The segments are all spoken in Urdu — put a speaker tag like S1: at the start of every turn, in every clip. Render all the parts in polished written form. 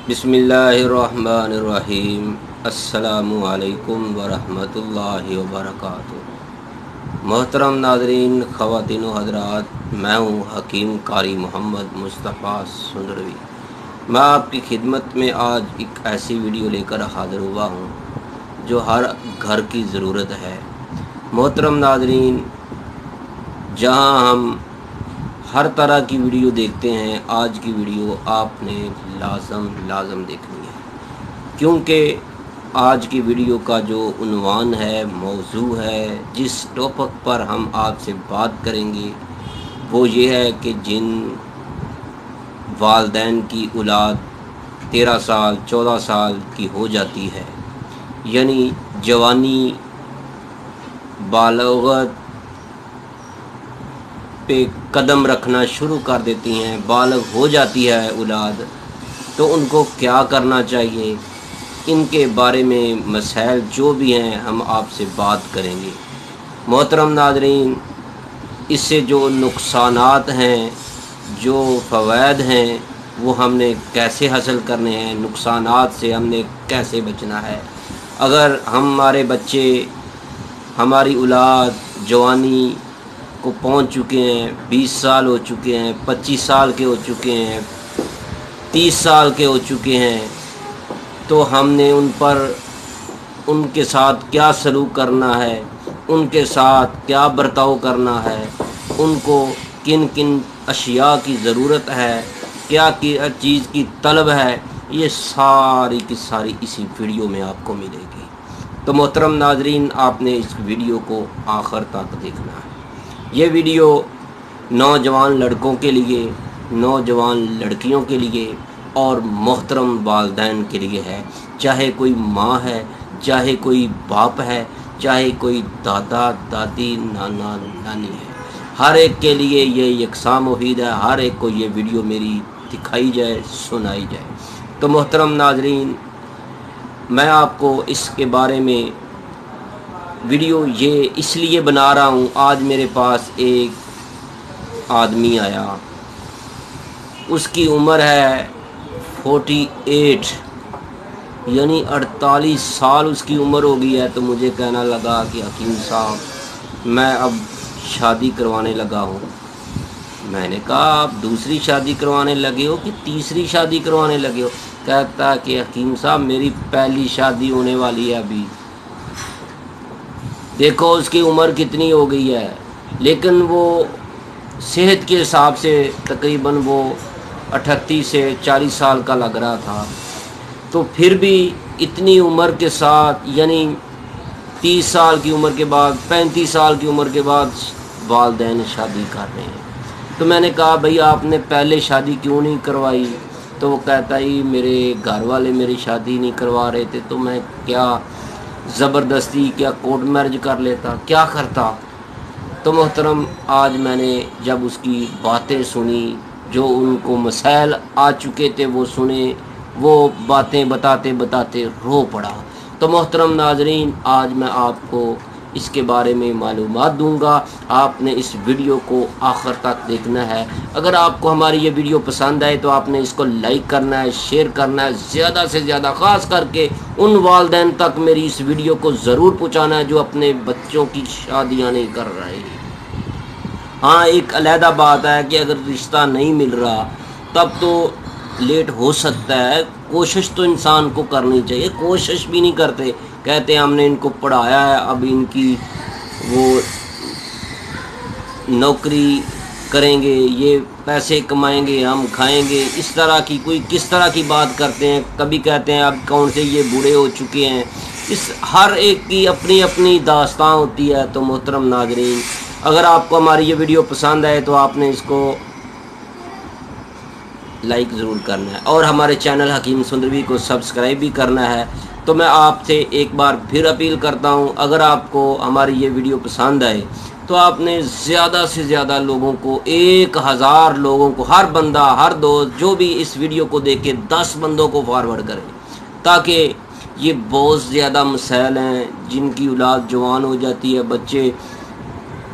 S1: بسم اللہ الرحمن الرحیم۔ السلام علیکم ورحمۃ اللہ وبرکاتہ۔ محترم ناظرین، خواتین و حضرات، میں ہوں حکیم قاری محمد مصطفیٰ سندروی۔ میں آپ کی خدمت میں آج ایک ایسی ویڈیو لے کر حاضر ہوا ہوں جو ہر گھر کی ضرورت ہے۔ محترم ناظرین، جہاں ہم ہر طرح کی ویڈیو دیکھتے ہیں، آج کی ویڈیو آپ نے لازم دیکھنی ہے، کیونکہ آج کی ویڈیو کا جو عنوان ہے، موضوع ہے، جس ٹاپک پر ہم آپ سے بات کریں گے وہ یہ ہے کہ جن والدین کی اولاد 13 سال 14 سال کی ہو جاتی ہے، یعنی جوانی بالغت پہ قدم رکھنا شروع کر دیتی ہیں، بالغ ہو جاتی ہے اولاد، تو ان کو کیا کرنا چاہیے، ان کے بارے میں مسائل جو بھی ہیں ہم آپ سے بات کریں گے۔ محترم ناظرین، اس سے جو نقصانات ہیں، جو فوائد ہیں، وہ ہم نے کیسے حاصل کرنے ہیں، نقصانات سے ہم نے کیسے بچنا ہے۔ اگر ہمارے بچے، ہماری اولاد جوانی کو پہنچ چکے ہیں، 20 سال ہو چکے ہیں، 25 سال کے ہو چکے ہیں، 30 سال کے ہو چکے ہیں، تو ہم نے ان کے ساتھ کیا سلوک کرنا ہے، ان کے ساتھ کیا برتاؤ کرنا ہے، ان کو کن کن اشیاء کی ضرورت ہے، کیا چیز کی طلب ہے، یہ ساری کی ساری اسی ویڈیو میں آپ کو ملے گی۔ تو محترم ناظرین، آپ نے اس ویڈیو کو آخر تک دیکھنا ہے۔ یہ ویڈیو نوجوان لڑکوں کے لیے، نوجوان لڑکیوں کے لیے اور محترم والدین کے لیے ہے، چاہے کوئی ماں ہے، چاہے کوئی باپ ہے، چاہے کوئی دادا دادی نانا نانی ہے، ہر ایک کے لیے یہ یکساں مفید ہے، ہر ایک کو یہ ویڈیو میری دکھائی جائے، سنائی جائے۔ تو محترم ناظرین، میں آپ کو اس کے بارے میں ویڈیو یہ اس لیے بنا رہا ہوں، آج میرے پاس ایک آدمی آیا، اس کی عمر ہے 48، یعنی 48 سال اس کی عمر ہو گئی ہے، تو مجھے کہنا لگا کہ حکیم صاحب میں اب شادی کروانے لگا ہوں۔ میں نے کہا آپ دوسری شادی کروانے لگے ہو کہ تیسری شادی کروانے لگے ہو؟ کہتا کہ حکیم صاحب میری پہلی شادی ہونے والی ہے ابھی۔ دیکھو اس کی عمر کتنی ہو گئی ہے، لیکن وہ صحت کے حساب سے تقریباً وہ 38 سے 40 سال کا لگ رہا تھا، تو پھر بھی اتنی عمر کے ساتھ، یعنی 30 سال کی عمر کے بعد، 35 سال کی عمر کے بعد والدین شادی کر رہے ہیں۔ تو میں نے کہا بھئی آپ نے پہلے شادی کیوں نہیں کروائی؟ تو وہ کہتا ہی میرے گھر والے میری شادی نہیں کروا رہے تھے، تو میں کیا زبردستی کیا کورٹ میرج کر لیتا، کیا کرتا؟ تو محترم، آج میں نے جب اس کی باتیں سنی، جو ان کو مسائل آ چکے تھے وہ سنے، وہ باتیں بتاتے رو پڑا۔ تو محترم ناظرین، آج میں آپ کو اس کے بارے میں معلومات دوں گا، آپ نے اس ویڈیو کو آخر تک دیکھنا ہے۔ اگر آپ کو ہماری یہ ویڈیو پسند آئے تو آپ نے اس کو لائک کرنا ہے، شیئر کرنا ہے، زیادہ سے زیادہ، خاص کر کے ان والدین تک میری اس ویڈیو کو ضرور پہنچانا ہے جو اپنے بچوں کی شادیاں نہیں کر رہے۔ ہاں، ایک علیحدہ بات ہے کہ اگر رشتہ نہیں مل رہا تب تو لیٹ ہو سکتا ہے، کوشش تو انسان کو کرنی چاہیے، کوشش بھی نہیں کرتے، کہتے ہیں ہم نے ان کو پڑھایا ہے، اب ان کی وہ نوکری کریں گے، یہ پیسے کمائیں گے، ہم کھائیں گے، اس طرح کی کوئی کس طرح کی بات کرتے ہیں۔ کبھی کہتے ہیں اب کون سے یہ بوڑھے ہو چکے ہیں، اس ہر ایک کی اپنی اپنی داستان ہوتی ہے۔ تو محترم ناظرین، اگر آپ کو ہماری یہ ویڈیو پسند آئے تو آپ نے اس کو لائک ضرور کرنا ہے اور ہمارے چینل حکیم سندروی کو سبسکرائب بھی کرنا ہے۔ تو میں آپ سے ایک بار پھر اپیل کرتا ہوں، اگر آپ کو ہماری یہ ویڈیو پسند آئے تو آپ نے زیادہ سے زیادہ لوگوں کو، 1000 لوگوں کو، ہر بندہ، ہر دوست جو بھی اس ویڈیو کو دیکھے 10 بندوں کو فارورڈ کریں، تاکہ یہ بہت زیادہ مسائل ہیں جن کی اولاد جوان ہو جاتی ہے، بچے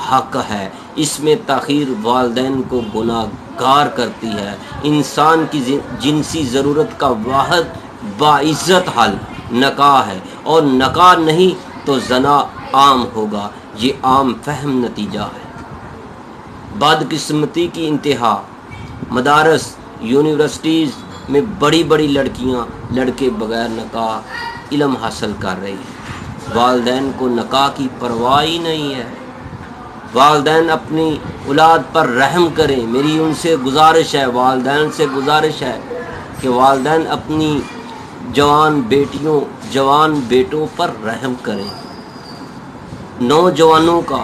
S1: حق ہے، اس میں تاخیر والدین کو گناہ گار کرتی ہے۔ انسان کی جنسی ضرورت کا واحد باعزت حل نکاح ہے، اور نکاح نہیں تو زنا عام ہوگا۔ یہ عام فہم نتیجہ ہے۔ بدقسمتی کی انتہا، مدارس یونیورسٹیز میں بڑی بڑی لڑکیاں لڑکے بغیر نکاح علم حاصل کر رہی ہیں۔ والدین کو نکاح کی پرواہ ہی نہیں ہے۔ والدین اپنی اولاد پر رحم کریں۔ میری ان سے گزارش ہے، والدین سے گزارش ہے کہ والدین اپنی جوان بیٹیوں جوان بیٹوں پر رحم کریں۔ نوجوانوں کا،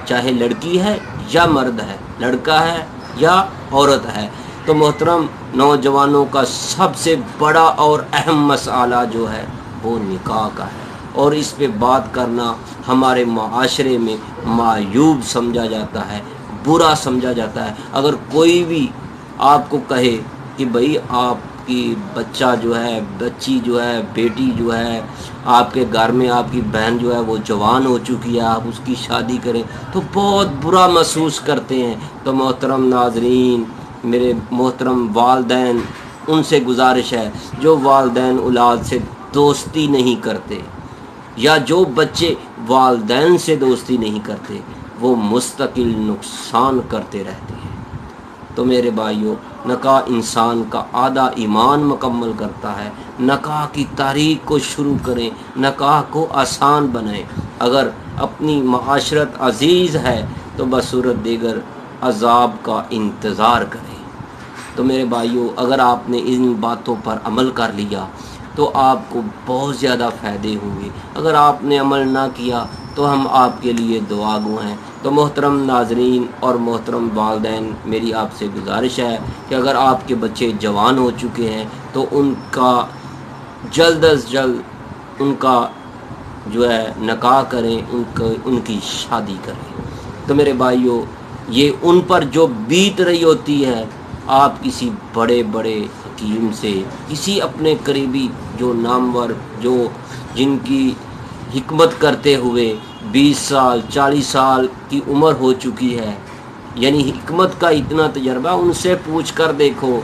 S1: چاہے لڑکی ہے یا مرد ہے، لڑکا ہے یا عورت ہے، تو محترم نوجوانوں کا سب سے بڑا اور اہم مسئلہ جو ہے وہ نکاح کا ہے، اور اس پہ بات کرنا ہمارے معاشرے میں معیوب سمجھا جاتا ہے، برا سمجھا جاتا ہے۔ اگر کوئی بھی آپ کو کہے کہ بھئی آپ کی بچہ جو ہے، بچی جو ہے، بیٹی جو ہے، آپ کے گھر میں آپ کی بہن جو ہے وہ جوان ہو چکی ہے، آپ اس کی شادی کریں تو بہت برا محسوس کرتے ہیں۔ تو محترم ناظرین، میرے محترم والدین، ان سے گزارش ہے جو والدین اولاد سے دوستی نہیں کرتے، یا جو بچے والدین سے دوستی نہیں کرتے، وہ مستقل نقصان کرتے رہتے ہیں۔ تو میرے بھائیوں، نکاح انسان کا آدھا ایمان مکمل کرتا ہے۔ نکاح کی تاریخ کو شروع کریں، نکاح کو آسان بنائیں۔ اگر اپنی معاشرت عزیز ہے تو بصورت دیگر عذاب کا انتظار کریں۔ تو میرے بھائیوں، اگر آپ نے ان باتوں پر عمل کر لیا تو آپ کو بہت زیادہ فائدے ہوں گے۔ اگر آپ نے عمل نہ کیا تو ہم آپ کے لیے دعا گو ہیں۔ تو محترم ناظرین اور محترم والدین، میری آپ سے گزارش ہے کہ اگر آپ کے بچے جوان ہو چکے ہیں تو ان کا جلد از جلد ان کا جو ہے نکاح کریں، ان کی شادی کریں۔ تو میرے بھائیوں، یہ ان پر جو بیت رہی ہوتی ہے، آپ کسی بڑے بڑے حکیم سے، کسی اپنے قریبی جو نامور، جو جن کی حکمت کرتے ہوئے 20 سال 40 سال کی عمر ہو چکی ہے، یعنی حکمت کا اتنا تجربہ، ان سے پوچھ کر دیکھو۔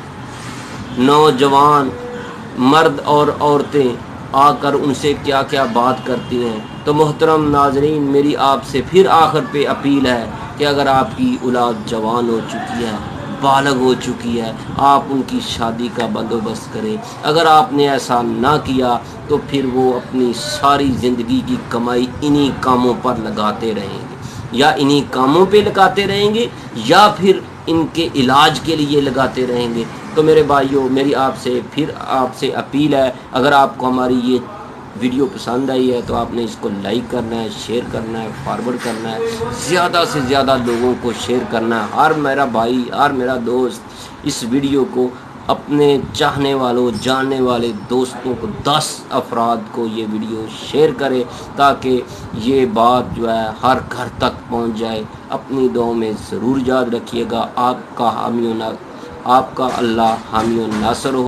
S1: نوجوان مرد اور عورتیں آ کر ان سے کیا کیا بات کرتی ہیں۔ تو محترم ناظرین، میری آپ سے پھر آخر پہ اپیل ہے کہ اگر آپ کی اولاد جوان ہو چکی ہے، بالغ ہو چکی ہے، آپ ان کی شادی کا بندوبست کریں۔ اگر آپ نے ایسا نہ کیا تو پھر وہ اپنی ساری زندگی کی کمائی انہی کاموں پر لگاتے رہیں گے، یا انہی کاموں پہ لگاتے رہیں گے، یا پھر ان کے علاج کے لیے لگاتے رہیں گے۔ تو میرے بھائیوں، میری آپ سے اپیل ہے، اگر آپ کو ہماری یہ ویڈیو پسند آئی ہے تو آپ نے اس کو لائک کرنا ہے، شیئر کرنا ہے، فارورڈ کرنا ہے، زیادہ سے زیادہ لوگوں کو شیئر کرنا ہے۔ ہر میرا بھائی، ہر میرا دوست اس ویڈیو کو اپنے چاہنے والوں، جاننے والے دوستوں کو، 10 افراد کو یہ ویڈیو شیئر کرے تاکہ یہ بات جو ہے ہر گھر تک پہنچ جائے۔ اپنی دعاؤں میں ضرور یاد رکھیے گا۔ آپ کا اللہ حامی و ناصر ہو۔